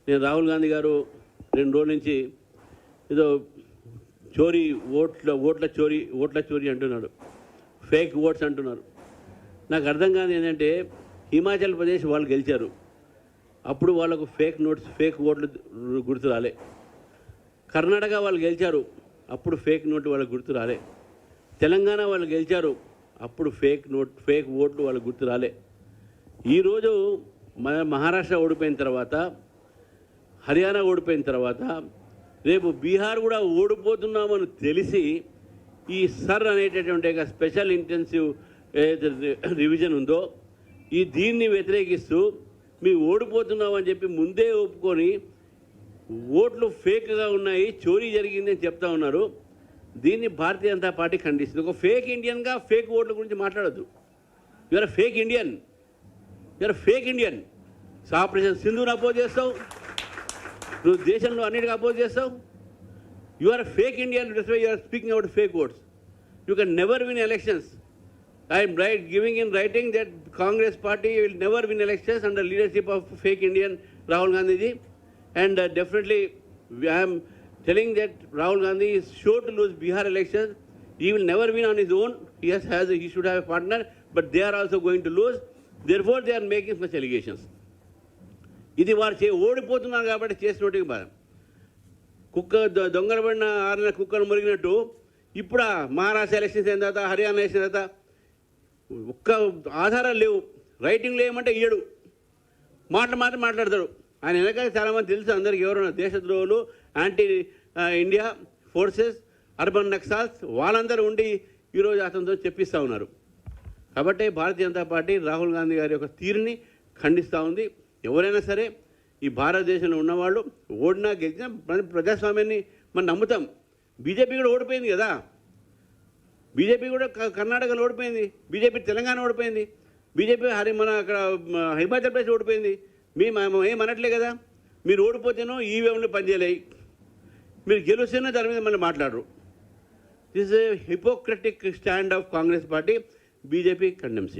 నేను రాహుల్ గాంధీ గారు 2 రోజుల నుంచి ఏదో చోరీ ఓట్ల చోరీ అంటున్నాడు, ఫేక్ ఓట్స్ అంటున్నారు. నాకు అర్థం కాదు ఏంటంటే హిమాచల్ ప్రదేశ్ వాళ్ళు గెలిచారు, అప్పుడు వాళ్ళకు ఫేక్ ఓట్లు గుర్తు రాలే. కర్ణాటక వాళ్ళు గెలిచారు, అప్పుడు ఫేక్ నోటు వాళ్ళకు గుర్తు రాలే. తెలంగాణ వాళ్ళు గెలిచారు, అప్పుడు ఫేక్ ఓట్లు వాళ్ళకు గుర్తు రాలే. ఈరోజు మన మహారాష్ట్ర ఓడిపోయిన తర్వాత, హర్యానా ఓడిపోయిన తర్వాత, రేపు బీహార్ కూడా ఓడిపోతున్నామని తెలిసి ఈ సర్ అనేటటువంటి స్పెషల్ ఇంటెన్సివ్ రివిజన్ ఉందో దీన్ని వ్యతిరేకిస్తూ మీ ఓడిపోతున్నామని చెప్పి ముందే ఒప్పుకొని ఓట్లు ఫేక్గా ఉన్నాయి, చోరీ జరిగింది అని చెప్తా ఉన్నారు. దీన్ని భారతీయ జనతా పార్టీ ఖండిస్తుంది. ఒక ఫేక్ ఇండియన్గా ఫేక్ ఓట్ల గురించి మాట్లాడద్దు. You are fake Indian, you are fake Indian. Operation సింధుని అపోజ్ చేస్తావు, నువ్వు దేశంలో అన్నిటికీ అపోజ్ చేస్తావు. You are fake Indian, that's why you are speaking out fake votes. You can never win elections. I am giving in writing that Congress party will never win elections under leadership of fake Indian Rahul Gandhi ji, and definitely I am telling that Rahul Gandhi is sure to lose Bihar elections. He will never win on his own. He should have a partner, but they are also going to lose. Therefore they are making such allegations. ఇది వారు ఓడిపోతున్నారు కాబట్టి చేసినట్టుగా బాధ. దొంగలబడిన 6 నెలల కుక్కలు మురిగినట్టు ఇప్పుడు Maharashtra elections అయిన తర్వాత, హర్యానా ఎలక్షన్ తర్వాత ఒక్క ఆధారాలు లేవు. రైటింగ్లో ఏమంటే ఇయ్యడు, మాటలు మాత్రం మాట్లాడతాడు. ఆయన వెనకాల చాలామంది తెలుసు అందరికీ, ఎవరైనా దేశద్రోహులు, anti India forces, urban Naxals, వాళ్ళందరూ ఉండి ఈరోజు అతనితో చెప్పిస్తూ ఉన్నారు. కాబట్టి భారతీయ జనతా పార్టీ రాహుల్ గాంధీ గారి యొక్క తీరుని ఖండిస్తూ ఉంది. ఎవరైనా సరే ఈ భారతదేశంలో ఉన్నవాళ్ళు ఓడినా గెలిచినా ప్రజాస్వామ్యాన్ని మనం నమ్ముతాం. బీజేపీ కూడా ఓడిపోయింది కదా, బీజేపీ కూడా కర్ణాటకలో ఓడిపోయింది, బీజేపీ తెలంగాణ ఓడిపోయింది, బీజేపీ మన అక్కడ హిమాచల్ ప్రదేశ్ ఓడిపోయింది. ఏమనట్లే కదా. మీరు ఓడిపోతేనో ఈవీఎంలు పనిచేయలేయి, మీరు గెలుస్తేనో దాని మీద మళ్ళీ మాట్లాడరు. This is a Hippocratic stand of Congress party. BJP condemns.